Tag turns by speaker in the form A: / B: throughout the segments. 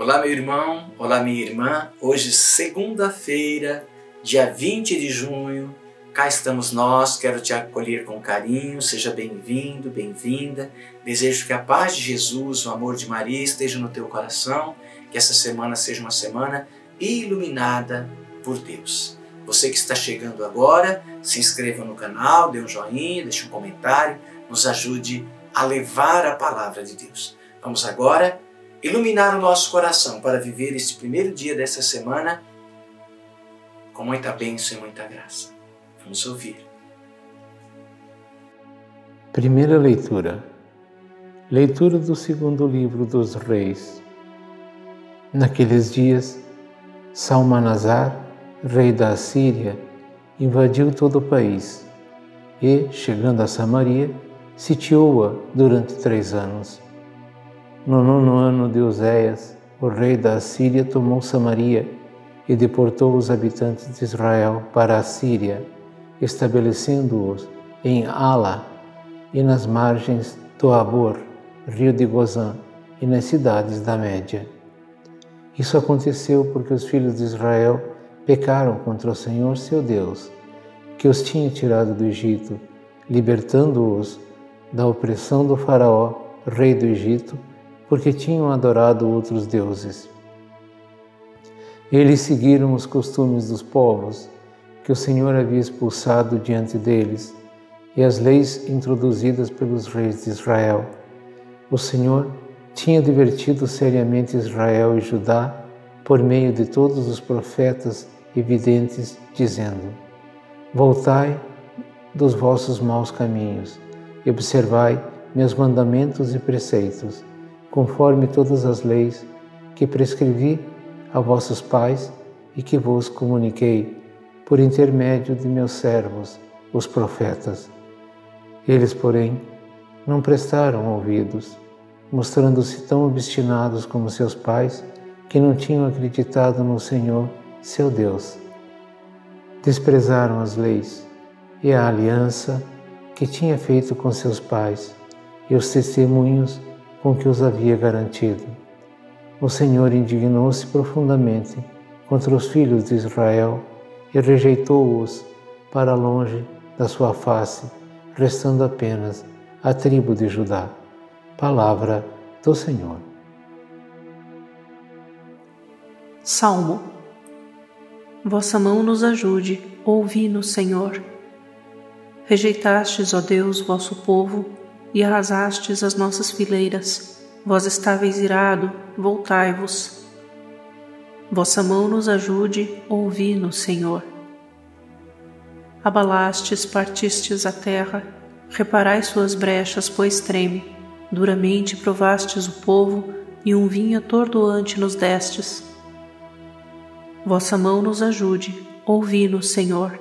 A: Olá, meu irmão, olá, minha irmã. Hoje, segunda-feira, dia 20 de junho, cá estamos nós. Quero te acolher com carinho. Seja bem-vindo, bem-vinda. Desejo que a paz de Jesus, o amor de Maria esteja no teu coração, que essa semana seja uma semana iluminada por Deus. Você que está chegando agora, se inscreva no canal, dê um joinha, deixe um comentário, nos ajude a levar a palavra de Deus. Vamos agora iluminar o nosso coração para viver este primeiro dia dessa semana com muita bênção e muita graça. Vamos ouvir.
B: Primeira leitura. Leitura do segundo livro dos Reis. Naqueles dias, Salmanasar, rei da Assíria, invadiu todo o país e, chegando a Samaria, sitiou-a durante 3 anos. No 9º ano de Uzias, o rei da Assíria tomou Samaria e deportou os habitantes de Israel para a Síria, estabelecendo-os em Ala e nas margens do Abor, rio de Gozã, e nas cidades da Média. Isso aconteceu porque os filhos de Israel pecaram contra o Senhor seu Deus, que os tinha tirado do Egito, libertando-os da opressão do faraó, rei do Egito, porque tinham adorado outros deuses. Eles seguiram os costumes dos povos que o Senhor havia expulsado diante deles e as leis introduzidas pelos reis de Israel. O Senhor tinha advertido seriamente Israel e Judá por meio de todos os profetas e videntes, dizendo: Voltai dos vossos maus caminhos e observai meus mandamentos e preceitos, conforme todas as leis que prescrevi a vossos pais e que vos comuniquei por intermédio de meus servos, os profetas. Eles, porém, não prestaram ouvidos, mostrando-se tão obstinados como seus pais, que não tinham acreditado no Senhor, seu Deus. Desprezaram as leis e a aliança que tinha feito com seus pais e os testemunhos com que os havia garantido. O Senhor indignou-se profundamente contra os filhos de Israel e rejeitou-os para longe da sua face, restando apenas a tribo de Judá. Palavra do Senhor.
C: Salmo. Vossa mão nos ajude, ouvi-nos, Senhor. Rejeitastes, ó Deus, vosso povo, e arrasastes as nossas fileiras. Vós estáveis irado, voltai-vos. Vossa mão nos ajude, ouvi-nos, Senhor. Abalastes, partistes a terra, reparai suas brechas, pois treme. Duramente provastes o povo, e um vinho atordoante nos destes. Vossa mão nos ajude, ouvi-nos, Senhor.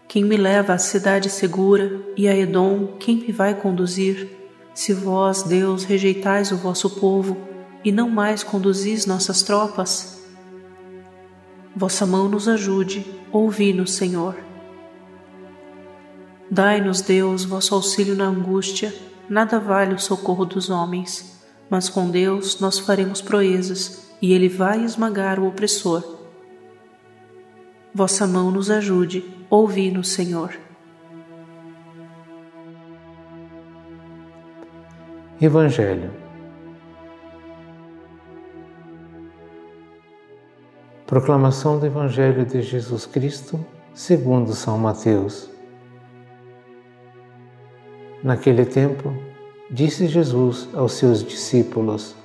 C: Quem me leva à cidade segura, e a Edom, quem me vai conduzir? Se vós, Deus, rejeitais o vosso povo, e não mais conduzis nossas tropas? Vossa mão nos ajude, ouvi-nos, Senhor. Dai-nos, Deus, vosso auxílio na angústia. Nada vale o socorro dos homens, mas com Deus nós faremos proezas, e Ele vai esmagar o opressor. Vossa mão nos ajude, ouvi-nos, Senhor.
B: Evangelho. Proclamação do Evangelho de Jesus Cristo, segundo São Mateus. Naquele tempo, disse Jesus aos seus discípulos: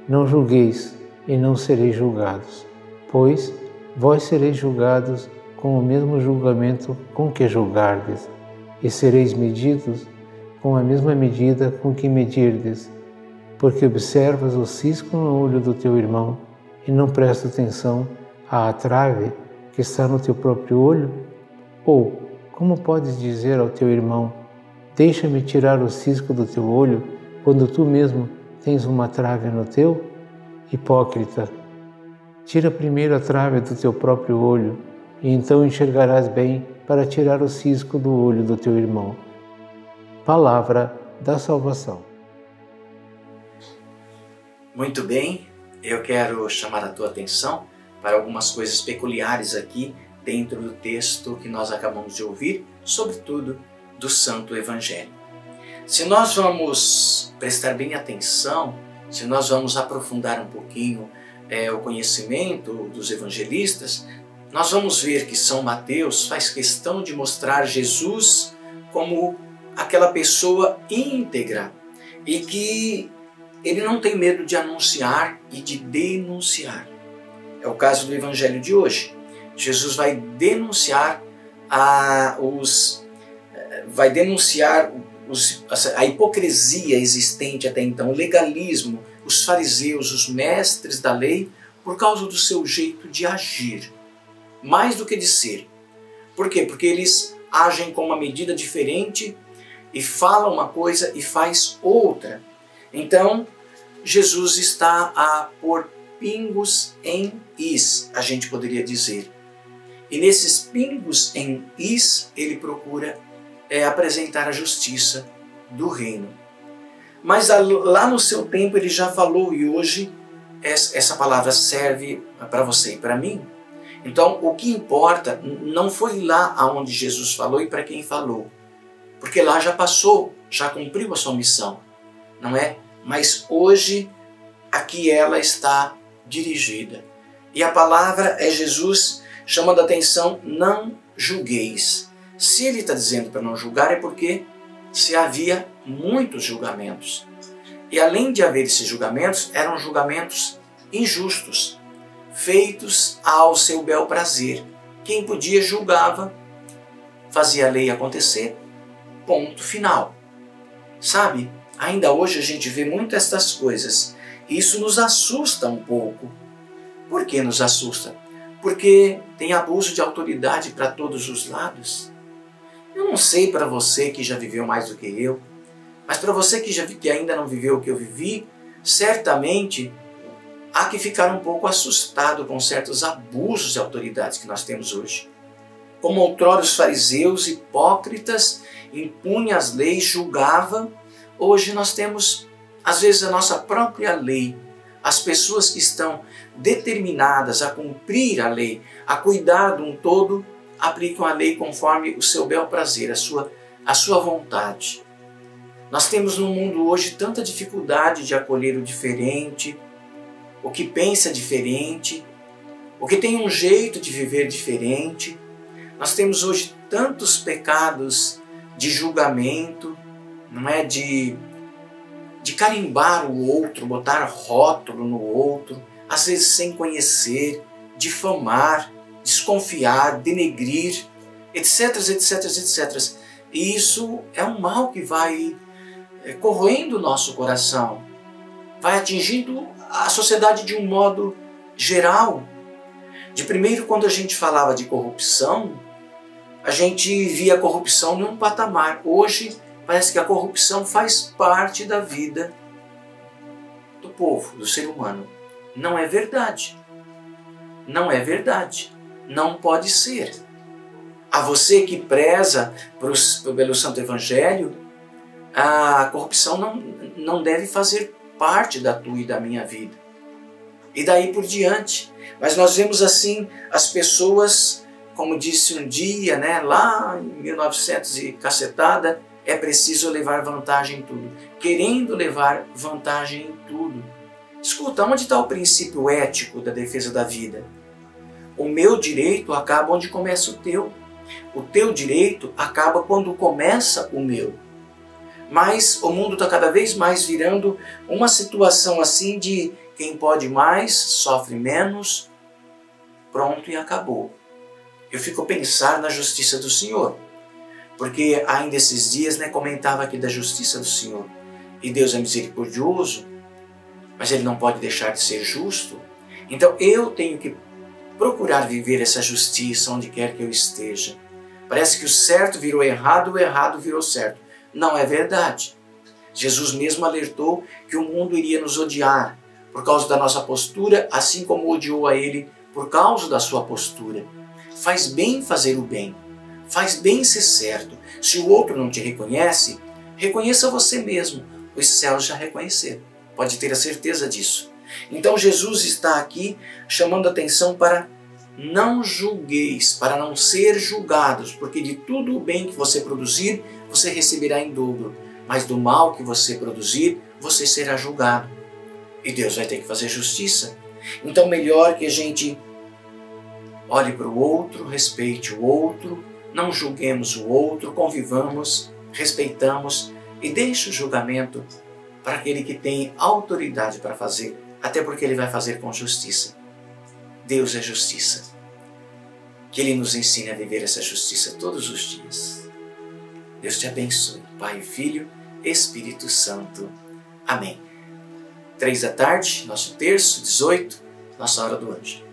B: Não julgueis e não sereis julgados, pois vós sereis julgados com o mesmo julgamento com que julgardes, e sereis medidos com a mesma medida com que medirdes, porque observas o cisco no olho do teu irmão e não prestas atenção à trave que está no teu próprio olho? Ou, como podes dizer ao teu irmão: Deixa-me tirar o cisco do teu olho, quando tu mesmo tens uma trave no teu? Hipócrita, tira primeiro a trave do teu próprio olho, e então enxergarás bem para tirar o cisco do olho do teu irmão. Palavra da salvação.
A: Muito bem, eu quero chamar a tua atenção para algumas coisas peculiares aqui dentro do texto que nós acabamos de ouvir, sobretudo do Santo Evangelho. Se nós vamos prestar bem atenção, se nós vamos aprofundar um pouquinho o conhecimento dos evangelistas, nós vamos ver que São Mateus faz questão de mostrar Jesus como aquela pessoa íntegra e que ele não tem medo de anunciar e de denunciar. É o caso do Evangelho de hoje. Jesus vai denunciar a hipocrisia existente até então, o legalismo, os fariseus, os mestres da lei, por causa do seu jeito de agir, mais do que de ser. Por quê? Porque eles agem com uma medida diferente e falam uma coisa e faz outra. Então, Jesus está a pôr pingos em is, a gente poderia dizer. E nesses pingos em is, ele procura apresentar a justiça do reino. Mas lá no seu tempo ele já falou, e hoje essa palavra serve para você e para mim. Então, o que importa não foi lá aonde Jesus falou e para quem falou, porque lá já passou, já cumpriu a sua missão, não é? Mas hoje, aqui ela está dirigida. E a palavra é Jesus chamando a atenção, não julgueis. Se ele está dizendo para não julgar, é porque se havia muitos julgamentos. E além de haver esses julgamentos, eram julgamentos injustos, feitos ao seu bel prazer. Quem podia julgava, fazia a lei acontecer, ponto final. Sabe, ainda hoje a gente vê muito estas coisas. E isso nos assusta um pouco. Por que nos assusta? Porque tem abuso de autoridade para todos os lados. Eu não sei para você que já viveu mais do que eu, mas para você que ainda não viveu o que eu vivi, certamente há que ficar um pouco assustado com certos abusos de autoridades que nós temos hoje. Como outrora os fariseus hipócritas impunham as leis, julgavam, hoje nós temos, às vezes, a nossa própria lei. As pessoas que estão determinadas a cumprir a lei, a cuidar de um todo, aplicam a lei conforme o seu bel prazer, a sua vontade. Nós temos no mundo hoje tanta dificuldade de acolher o diferente, o que pensa diferente, o que tem um jeito de viver diferente. Nós temos hoje tantos pecados de julgamento, não é? De carimbar o outro, botar rótulo no outro, às vezes sem conhecer, difamar, desconfiar, denegrir, etc, etc, etc. E isso é um mal que vai corroendo o nosso coração, vai atingindo a sociedade de um modo geral. De primeiro, quando a gente falava de corrupção, a gente via a corrupção num patamar. Hoje, parece que a corrupção faz parte da vida do povo, do ser humano. Não é verdade. Não é verdade. Não pode ser. A você que preza pelo Santo Evangelho, a corrupção não deve fazer parte da tua e da minha vida. E daí por diante. Mas nós vemos assim as pessoas, como disse um dia, né, lá em 1900 e cacetada, é preciso levar vantagem em tudo. Querendo levar vantagem em tudo. Escuta, onde está o princípio ético da defesa da vida? O meu direito acaba onde começa o teu. O teu direito acaba quando começa o meu. Mas o mundo está cada vez mais virando uma situação assim de quem pode mais, sofre menos, pronto e acabou. Eu fico a pensar na justiça do Senhor. Porque ainda esses dias comentava aqui da justiça do Senhor. E Deus é misericordioso, mas Ele não pode deixar de ser justo. Então eu tenho que procurar viver essa justiça onde quer que eu esteja. Parece que o certo virou errado, o errado virou certo. Não é verdade. Jesus mesmo alertou que o mundo iria nos odiar por causa da nossa postura, assim como odiou a Ele por causa da sua postura. Faz bem fazer o bem. Faz bem ser certo. Se o outro não te reconhece, reconheça você mesmo. Os céus já reconheceram. pode ter a certeza disso. Então Jesus está aqui chamando a atenção para não julgueis, para não ser julgados, porque de tudo o bem que você produzir, você receberá em dobro, mas do mal que você produzir, você será julgado. E Deus vai ter que fazer justiça. Então melhor que a gente olhe para o outro, respeite o outro, não julguemos o outro, convivamos, respeitamos e deixe o julgamento para aquele que tem autoridade para fazer, até porque ele vai fazer com justiça. Deus é justiça. Que Ele nos ensine a viver essa justiça todos os dias. Deus te abençoe, Pai, Filho, Espírito Santo. Amém. 3 da tarde, nosso terço, 18, nossa hora do anjo.